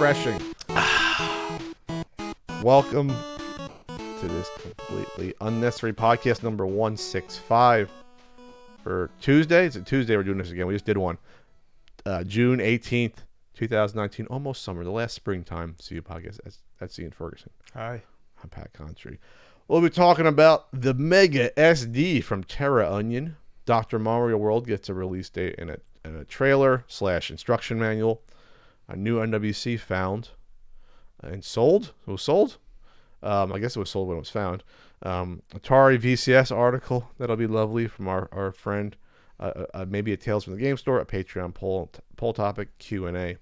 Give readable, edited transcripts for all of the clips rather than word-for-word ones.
refreshing. Welcome to this completely unnecessary podcast number 165 for Tuesday. It's a Tuesday. We're doing this again. We just did one. June 18th, 2019. Almost summer. The last springtime. See you podcast. That's Ian Ferguson. Hi. I'm Pat Contry. We'll be talking about the Mega SD from Terra Onion. Dr. Mario World gets a release date and a trailer / instruction manual. A new NWC found and sold. It was sold. I guess it was sold when it was found. Atari VCS article. That'll be lovely from our friend. Maybe a Tales from the Game Store. A Patreon poll topic. Q&A.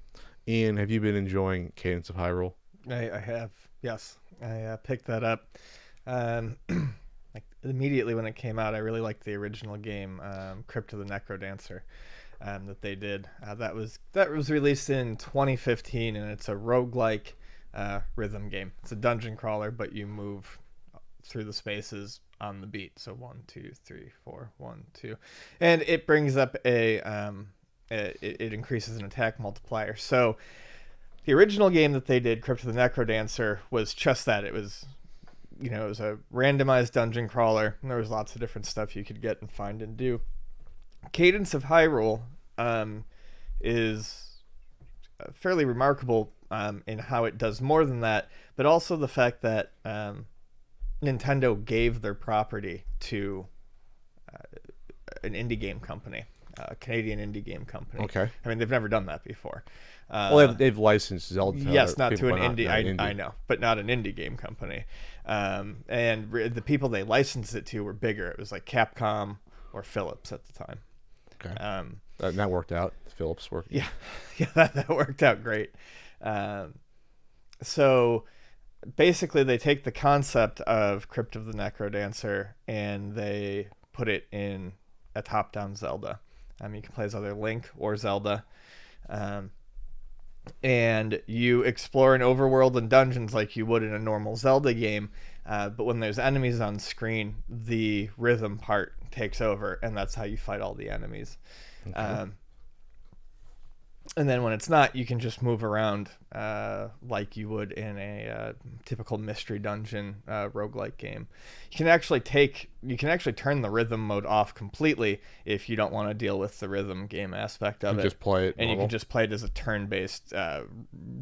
Ian, have you been enjoying Cadence of Hyrule? I have. Yes. I picked that up. Like immediately when it came out, I really liked the original game, Crypt of the Necrodancer. That they did. That was released in 2015, and it's a roguelike rhythm game. It's a dungeon crawler, but you move through the spaces on the beat. So 1, 2, 3, 4, 1, 2, and it brings up it increases an attack multiplier. So the original game that they did, Crypt of the Necrodancer, was just that. It was a randomized dungeon crawler, and there was lots of different stuff you could get and find and do. Cadence of Hyrule is fairly remarkable in how it does more than that, but also the fact that Nintendo gave their property to an indie game company, a Canadian indie game company. Okay. I mean, they've never done that before. Well, they've licensed Zelda. Yes, not to an indie. I know, but not an indie game company. And the people they licensed it to were bigger. It was like Capcom or Philips at the time. Okay. That worked out. Philips worked. Yeah, that worked out great. So basically, they take the concept of Crypt of the Necrodancer and they put it in a top-down Zelda. You can play as either Link or Zelda. And you explore an overworld and dungeons like you would in a normal Zelda game. But when there's enemies on screen, the rhythm part takes over, and that's how you fight all the enemies. Okay. And then when it's not, you can just move around like you would in a typical mystery dungeon roguelike game. You can actually turn the rhythm mode off completely if you don't want to deal with the rhythm game aspect of it. Just play it. And you can just play it as a turn-based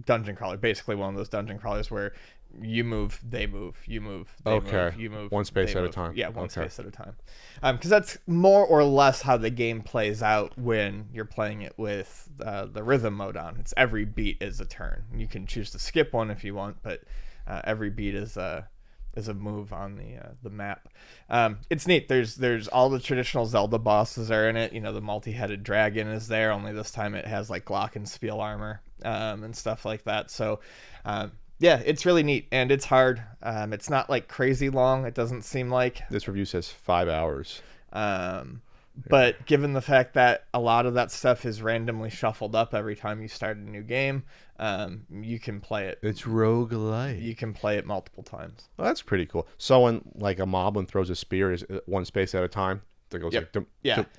dungeon crawler. Basically, one of those dungeon crawlers where you move, they move, you move, they move, you move. One space at a time. Yeah, one space at a time. Because that's more or less how the game plays out when you're playing it with the rhythm mode on. It's every beat is a turn. You can choose to skip one if you want, but every beat is a move on the map. It's neat. There's all the traditional Zelda bosses are in it. The multi-headed dragon is there. Only this time it has like glockenspiel armor and stuff like that. So. Yeah, it's really neat, and it's hard. It's not like crazy long. It doesn't seem like. This review says 5 hours. But given the fact that a lot of that stuff is randomly shuffled up every time you start a new game, you can play it. It's roguelike. You can play it multiple times. Well, that's pretty cool. So when like a moblin throws a spear, is one space at a time? That goes yep.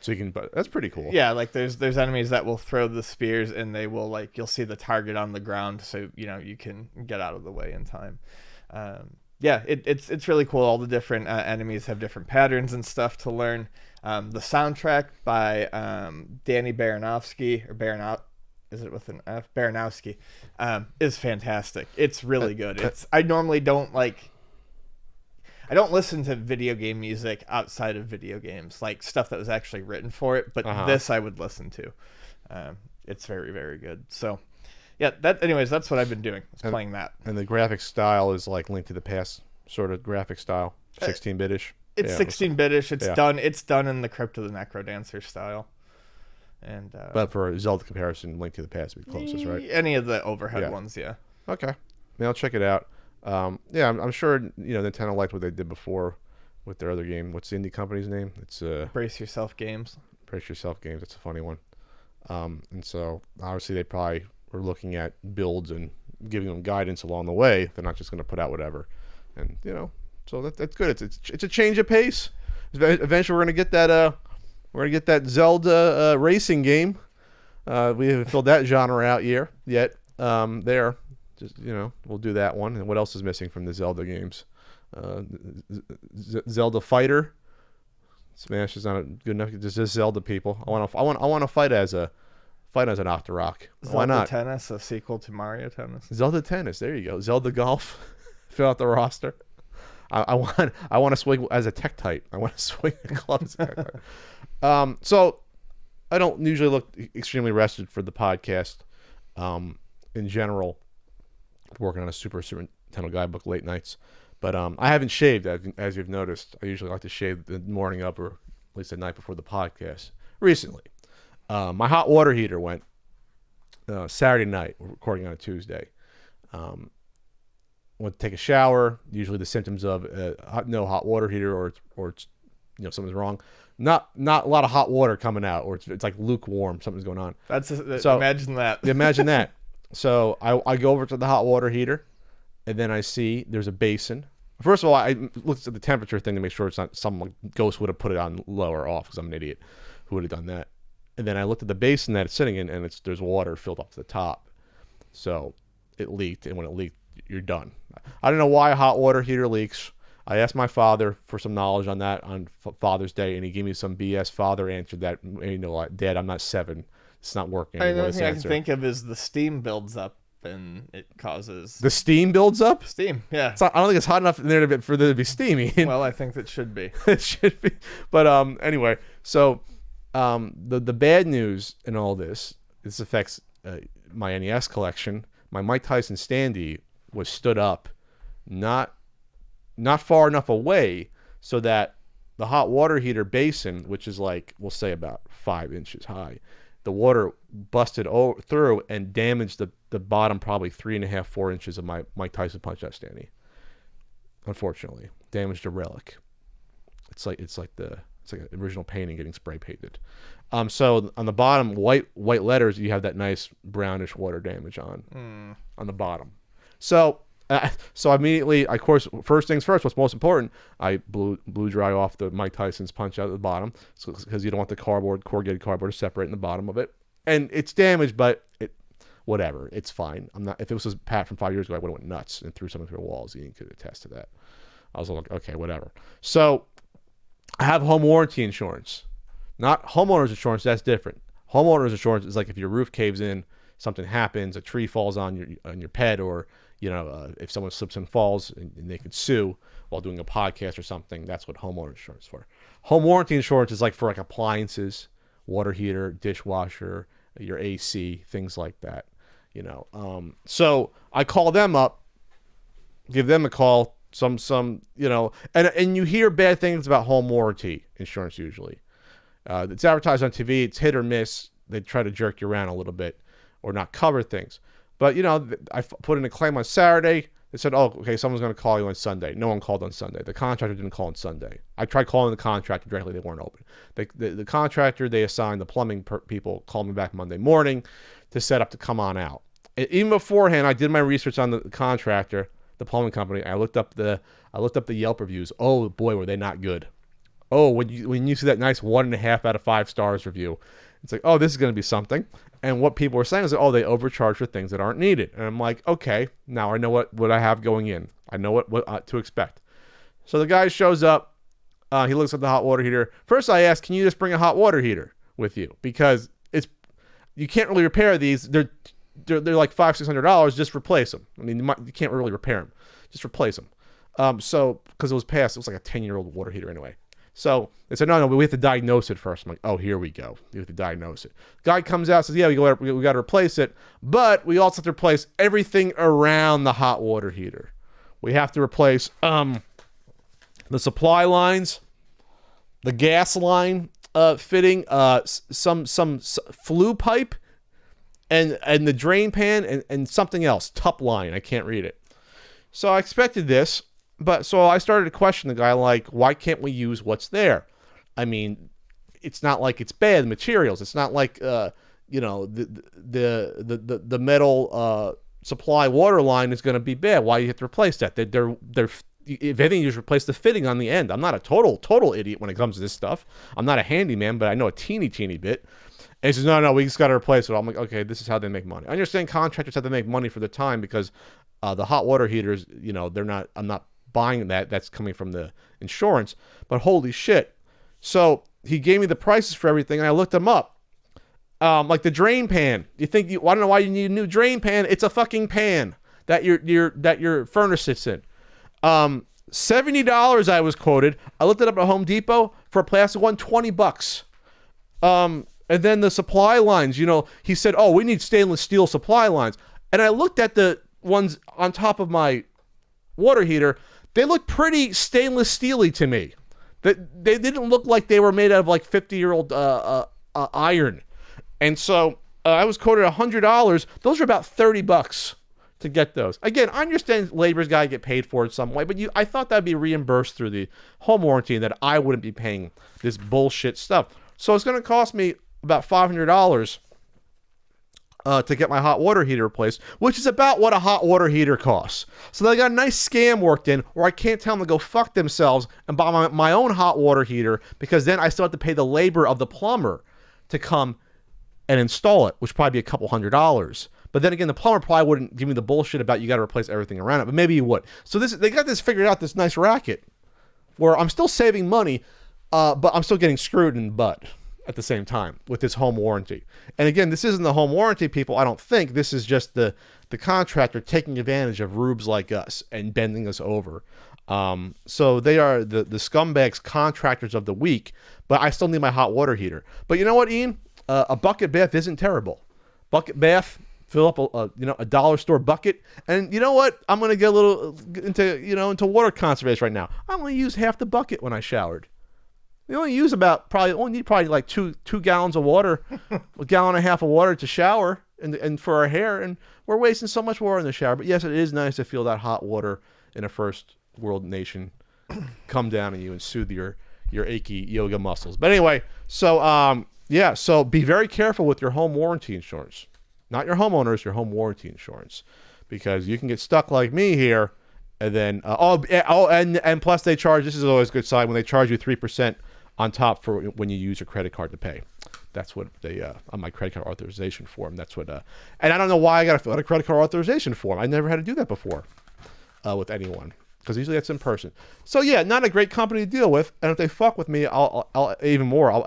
So you can. But that's pretty cool. Yeah, like there's enemies that will throw the spears, and they will you'll see the target on the ground, so you can get out of the way in time. Yeah, it's really cool. All the different enemies have different patterns and stuff to learn. The soundtrack by Danny Baranowski is it with an F? Baranowski is fantastic. It's really good. I normally don't I don't listen to video game music outside of video games, like stuff that was actually written for it, but this I would listen to. It's very, very good. So, yeah, that's what I've been doing, playing that. And the graphic style is like Link to the Past sort of graphic style, 16-bit-ish. It's 16-bit-ish. It's done in the Crypt of the Necrodancer style. And but for a Zelda comparison, Link to the Past would be closest, right? Any of the overhead ones, yeah. Okay. I'll check it out. Yeah, I'm sure Nintendo liked what they did before with their other game. What's the indie company's name? It's Brace Yourself Games. Brace Yourself Games. That's a funny one. And so obviously they probably were looking at builds and giving them guidance along the way. They're not just going to put out whatever. And so that's good. It's a change of pace. Eventually we're going to get that Zelda racing game. We haven't filled that genre out yet. Just we'll do that one. And what else is missing from the Zelda games? Zelda Fighter. Smash is not good enough. Just Zelda people. I want to fight as an Octorok. Why not? Zelda Tennis, a sequel to Mario Tennis. Zelda Tennis. There you go. Zelda Golf. Fill out the roster. I want to swing as a Tektite. I want to swing a club as a Tektite. So I don't usually look extremely rested for the podcast. In general, working on a Super Nintendo guidebook late nights, but I haven't shaved as you've noticed. I usually like to shave the morning of, or at least the night before the podcast. Recently, my hot water heater went Saturday night. We're recording on a Tuesday. Went to take a shower. Usually the symptoms of no hot water heater, or it's something's wrong. Not a lot of hot water coming out, or it's like lukewarm. Something's going on. So imagine that. Imagine that. So I go over to the hot water heater, and then I see there's a basin. First of all, I looked at the temperature thing to make sure it's not some ghost would have put it on low or off, because I'm an idiot who would have done that. And then I looked at the basin that it's sitting in, and there's water filled up to the top. So it leaked, and when it leaked, you're done. I don't know why a hot water heater leaks. I asked my father for some knowledge on that on Father's Day, and he gave me some BS father answer that, Dad, I'm not 7. It's not working. The only thing I can think of is the steam builds up and it causes... The steam builds up? Steam, yeah. I don't think it's hot enough in there for there to be steamy. Well, I think that should be. It should be. But anyway, so the bad news in all this affects my NES collection. My Mike Tyson standee was stood up not far enough away so that the hot water heater basin, which is like, we'll say about 5 inches high, the water busted through and damaged the bottom probably 3.5, 4 inches of my Mike Tyson Punch-Out standee. Unfortunately, damaged a relic. It's like an original painting getting spray painted. So on the bottom, white letters, you have that nice brownish water damage on the bottom. So immediately, of course, first things first, what's most important, I blew dry off the Mike Tyson's Punch-Out at the bottom, because you don't want the corrugated cardboard to separate in the bottom of it. And it's damaged, but whatever, it's fine. If it was Pat from 5 years ago, I would have went nuts and threw something through the walls. Ian could attest to that. I was like, okay, whatever. So I have home warranty insurance. Not homeowner's insurance, that's different. Homeowner's insurance is like if your roof caves in, something happens, a tree falls on your pet, or if someone slips and falls and they could sue while doing a podcast or something, that's what homeowner insurance is for. Home warranty insurance is like for like appliances, water heater, dishwasher, your AC, things like that. So I call them up, give them a call. And you hear bad things about home warranty insurance usually. It's advertised on TV. It's hit or miss. They try to jerk you around a little bit or not cover things. But, I put in a claim on Saturday. They said, oh, okay, someone's going to call you on Sunday. No one called on Sunday. The contractor didn't call on Sunday. I tried calling the contractor directly. They weren't open. The contractor, they assigned the plumbing people, called me back Monday morning to set up to come on out. Even beforehand, I did my research on the contractor, the plumbing company. I looked up the Yelp reviews. Oh, boy, were they not good. Oh, when you see that nice 1.5 out of 5 stars review, it's like, oh, this is going to be something. And what people were saying is, oh, they overcharge for things that aren't needed. And I'm like, okay, now I know what I have going in. I know what to expect. So the guy shows up. He looks at the hot water heater. First, I asked, can you just bring a hot water heater with you? Because you can't really repair these. They're like $500-$600. Just replace them. I mean, you can't really repair them. Just replace them. So because it was like a 10-year-old water heater anyway. So they said, no, but we have to diagnose it first. I'm like, oh, here we go. You have to diagnose it. Guy comes out, says, yeah, we got to replace it, but we also have to replace everything around the hot water heater. We have to replace the supply lines, the gas line fitting, some flue pipe, and the drain pan, and something else, tup line. I can't read it. So I expected this. But so I started to question the guy, like, why can't we use what's there? I mean, it's not like it's bad materials. It's not like the metal supply water line is going to be bad. Why do you have to replace that? They're if anything, you just replace the fitting on the end. I'm not a total idiot when it comes to this stuff. I'm not a handyman, but I know a teeny bit. And he says, no, we just got to replace it. I'm like, okay, this is how they make money. I understand contractors have to make money for the time because the hot water heaters, I'm not buying that. That's coming from the insurance. But holy shit. So he gave me the prices for everything, and I looked them up. Like the drain pan. I don't know why you need a new drain pan. It's a fucking pan that your furnace sits in. $70 I was quoted. I looked it up at Home Depot for a plastic one, $20. And then the supply lines, he said, oh, we need stainless steel supply lines. And I looked at the ones on top of my water heater. They look pretty stainless steely to me. They didn't look like they were made out of like 50-year-old iron. And so I was quoted $100. Those are about $30 to get those. Again, I understand labor's got to get paid for it some way, but I thought that'd be reimbursed through the home warranty and that I wouldn't be paying this bullshit stuff. So it's going to cost me about $500 to get my hot water heater replaced, which is about what a hot water heater costs. So they got a nice scam worked in where I can't tell them to go fuck themselves and buy my own hot water heater, because then I still have to pay the labor of the plumber to come and install it, which would probably be a couple $100. But then again, the plumber probably wouldn't give me the bullshit about you got to replace everything around it, but maybe you would. So they got this figured out, this nice racket, where I'm still saving money, but I'm still getting screwed in the butt at the same time with this home warranty. And again, this isn't the home warranty people, I don't think. This is just the contractor taking advantage of rubes like us and bending us over. So they are the scumbags contractors of the week, but I still need my hot water heater. But you know what, Ian? A bucket bath isn't terrible. Bucket bath, fill up a dollar store bucket, and you know what? I'm gonna get a little into water conservation right now. I'm gonna use half the bucket when I showered. You only use only need like two gallons of water, a gallon and a half of water to shower and for our hair, and we're wasting so much water in the shower. But yes, it is nice to feel that hot water in a first world nation come down on you and soothe your achy yoga muscles. But anyway, so so be very careful with your home warranty insurance. Not your homeowners, your home warranty insurance, because you can get stuck like me here, and then and plus they charge. This is always a good sign when they charge you 3% on top for when you use your credit card to pay. That's what they on my credit card authorization form. That's what. And I don't know why I got to fill out a credit card authorization form. I never had to do that before with anyone, because usually that's in person. So yeah, not a great company to deal with. And if they fuck with me, I'll I'll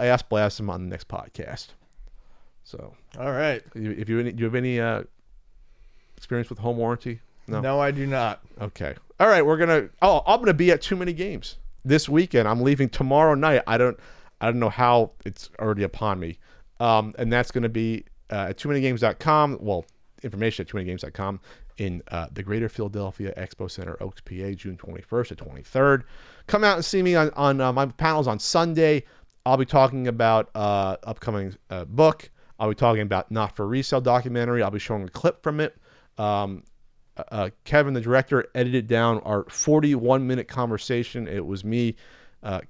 ass blast them on the next podcast. So all right, if do you have any experience with home warranty? No, I do not. Okay. All right, I'm gonna be at Too Many Games this weekend. I'm leaving tomorrow night. I don't know how it's already upon me. And that's gonna be at toomanygames.com. Well, information at toomanygames.com in the Greater Philadelphia Expo Center, Oaks, PA, June 21st to 23rd. Come out and see me on my panels on Sunday. I'll be talking about upcoming book. I'll be talking about Not For Resale documentary. I'll be showing a clip from it. Kevin, the director, edited down our 41-minute conversation. It was me,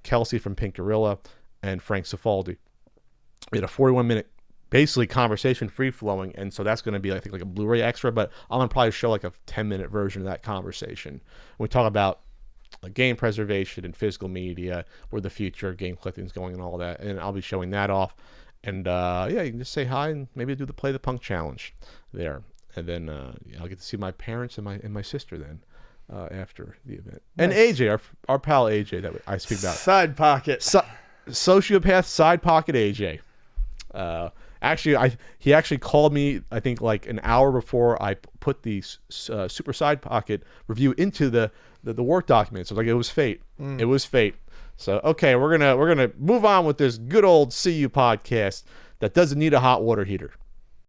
Kelsey from Pink Gorilla, and Frank Cifaldi. We had a 41-minute basically conversation, free-flowing, and so that's going to be, I think, like a Blu-ray extra, but I'm going to probably show like a 10-minute version of that conversation. We talk about game preservation and physical media, where the future of game collecting is going and all that, and I'll be showing that off. And you can just say hi and maybe do the Play the Punk challenge there. And then I'll get to see my parents and my sister then after the event. Nice. And AJ, our pal AJ that I speak about. Side pocket. Sociopath side pocket AJ. He actually called me, I think, like an hour before I put the Super Side Pocket review into the work document. So like it was fate. It was fate. So okay, we're gonna move on with this good old CU podcast that doesn't need a hot water heater.